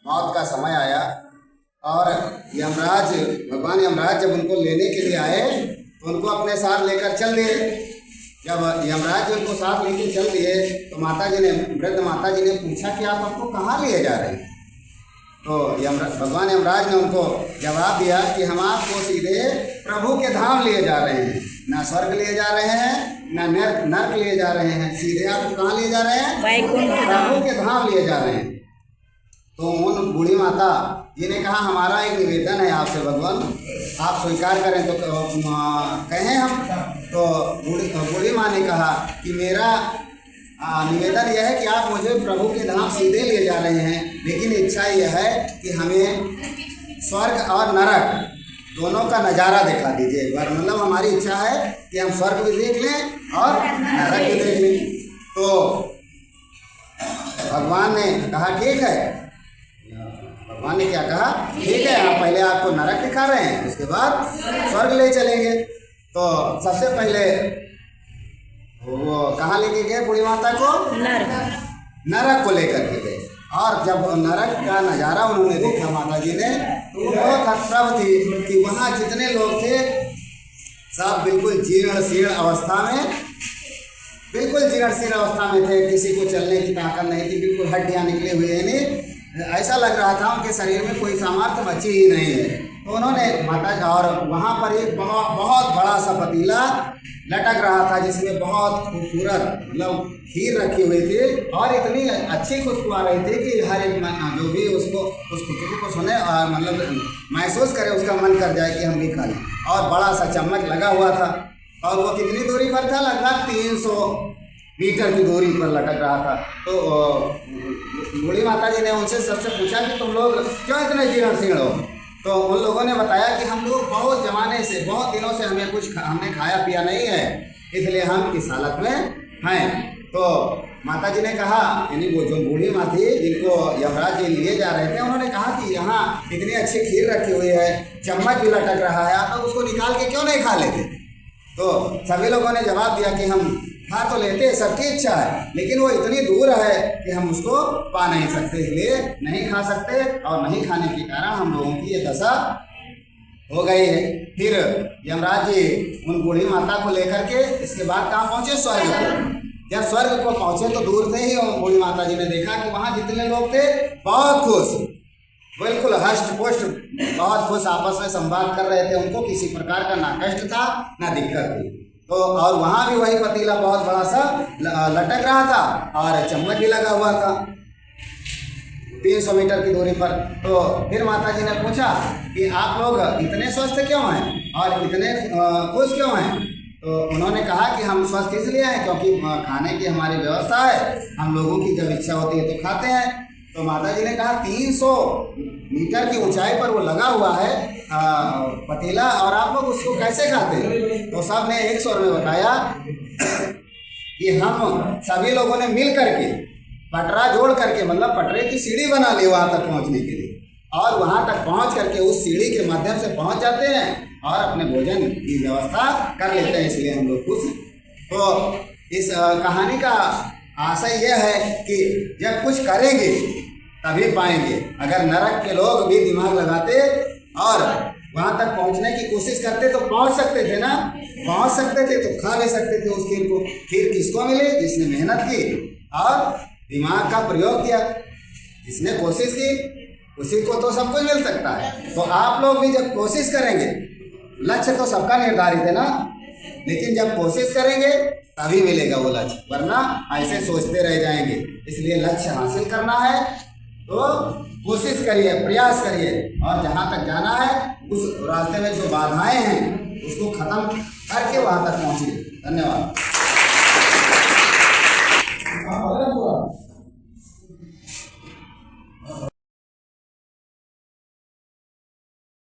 मौत का समय आया और यमराज भगवान यमराज जब उनको लेने के लिए आए तो उनको अपने साथ लेकर चल दिए। जब यमराज उनको साथ लेकर चल दिए तो माता जी ने, वृद्ध माता जी ने पूछा कि आप हमको कहाँ लिए जा रहे हैं? तो भगवान यमराज ने उनको जवाब दिया कि हम आपको सीधे प्रभु के धाम लिए जा रहे हैं, ना स्वर्ग लिए जा रहे हैं ना नर्क लिए जा रहे हैं, सीधे आपको कहाँ लिए जा रहे हैं? प्रभु के धाम लिए जा रहे हैं। तो उन बूढ़ी माता जी ने कहा हमारा एक निवेदन है आपसे भगवान, आप स्वीकार करें तो कहें हम। तो बूढ़ी माँ ने कहा कि मेरा निवेदन यह है कि आप मुझे प्रभु के धाम सीधे ले जा रहे हैं, लेकिन इच्छा यह है कि हमें स्वर्ग और नरक दोनों का नज़ारा दिखा दीजिए एक बार। मतलब हमारी इच्छा है कि हम स्वर्ग भी देख लें और नरक भी देख लें। तो भगवान ने कहा ठीक है। भगवान ने क्या कहा? ठीक है, हम पहले आपको नरक दिखा रहे हैं, उसके बाद स्वर्ग ले चलेंगे। तो सबसे पहले वो कहाँ लेके गए बूढ़ी माता को? नरक को लेकर के गए। और जब नरक का नज़ारा उन्होंने देखा माता जी ने, तो वो बहुत हतप्रभ थी कि वहाँ जितने लोग थे सब बिल्कुल जीर्ण शीर्ण अवस्था में, बिल्कुल जीर्ण शीर्ण अवस्था में थे। किसी को चलने की ताकत नहीं थी, बिल्कुल हड्डियाँ निकले हुए, यानी ऐसा लग रहा था उनके शरीर में कोई सामर्थ्य बची ही नहीं है। तो उन्होंने माता, और वहाँ पर एक बहुत बड़ा सा पतीला लटक रहा था जिसमें बहुत खूबसूरत मतलब खीर रखी हुई थी और इतनी अच्छी खुशबू आ रही थी कि हर एक जो भी उसको उस खुशबू को सुने और मतलब महसूस करे, उसका मन कर जाए कि हम भी खा लें। और बड़ा सा चम्मच लगा हुआ था और वो कितनी दूरी पर था? लगभग 300 मीटर की दूरी पर लटक रहा था। तो बूढ़ी माता जी ने उनसे सबसे पूछा कि तुम लोग क्यों इतने जीर्ण शीर्ण हो? तो उन लोगों ने बताया कि हम लोग बहुत ज़माने से, बहुत दिनों से हमने खाया पिया नहीं है, इसलिए हम इस हालत में हैं। तो माता जी ने कहा, यानी वो जो बूढ़ी माँ थी जिनको यमराज जी लिए जा रहे थे, उन्होंने कहा कि यहाँ इतनी अच्छी खीर रखी हुई है, चम्मच भी लटक रहा है, आप उसको निकाल के क्यों नहीं खा लेते? तो सभी लोगों ने जवाब दिया कि हम खा तो लेते, सबकी इच्छा है, लेकिन वो इतनी दूर है कि हम उसको पा नहीं सकते, इसलिए नहीं खा सकते। और नहीं खाने के कारण हम लोगों की ये दशा हो गई है। फिर यमराज जी उन बूढ़ी माता को लेकर के इसके बाद कहाँ पहुँचे? स्वर्ग को। जब स्वर्ग को पहुँचे तो दूर से ही बूढ़ी माता जी ने देखा कि वहाँ जितने लोग थे बहुत खुश, बिल्कुल हष्ट पुष्ट, बहुत खुश आपस में संवाद कर रहे थे। उनको किसी प्रकार का ना कष्ट था ना दिक्कत थी। तो और वहाँ भी वही पतीला बहुत बड़ा सा लटक रहा था और चम्मच भी लगा हुआ था 300 मीटर की दूरी पर। तो फिर माता जी ने पूछा कि आप लोग इतने स्वस्थ क्यों हैं और इतने खुश क्यों हैं? तो उन्होंने कहा कि हम स्वस्थ इसलिए हैं क्योंकि खाने की हमारी व्यवस्था है, हम लोगों की जब इच्छा होती है तो खाते हैं। तो माता जी ने कहा 300 मीटर की ऊंचाई पर वो लगा हुआ है पतीला, और आप लोग उसको कैसे खाते हैं? तो सब ने एक स्वर में बताया कि हम सभी लोगों ने मिल करके पटरा जोड़ करके, मतलब पटरे की सीढ़ी बना ली वहाँ तक पहुँचने के लिए, और वहाँ तक पहुँच करके उस सीढ़ी के माध्यम से पहुँच जाते हैं और अपने भोजन की व्यवस्था कर लेते हैं, इसलिए हम लोग खुश। तो इस कहानी का आशय यह है कि जब कुछ करेंगे तभी पाएंगे। अगर नरक के लोग भी दिमाग लगाते और वहाँ तक पहुँचने की कोशिश करते तो पहुँच सकते थे ना, पहुँच सकते थे तो खा भी सकते थे उस खीर को। खीर किसको मिले? जिसने मेहनत की और दिमाग का प्रयोग किया, जिसने कोशिश की, उसी को तो सब कुछ मिल सकता है। तो आप लोग भी जब कोशिश करेंगे, लक्ष्य तो सबका निर्धारित है ना, लेकिन जब कोशिश करेंगे तभी मिलेगा वो लक्ष्य, वरना ऐसे सोचते रह जाएंगे। इसलिए लक्ष्य हासिल करना है तो कोशिश करिए, प्रयास करिए, और जहाँ तक जाना है उस रास्ते में जो बाधाएं हैं उसको खत्म करके वहाँ तक पहुँचिए। धन्यवाद।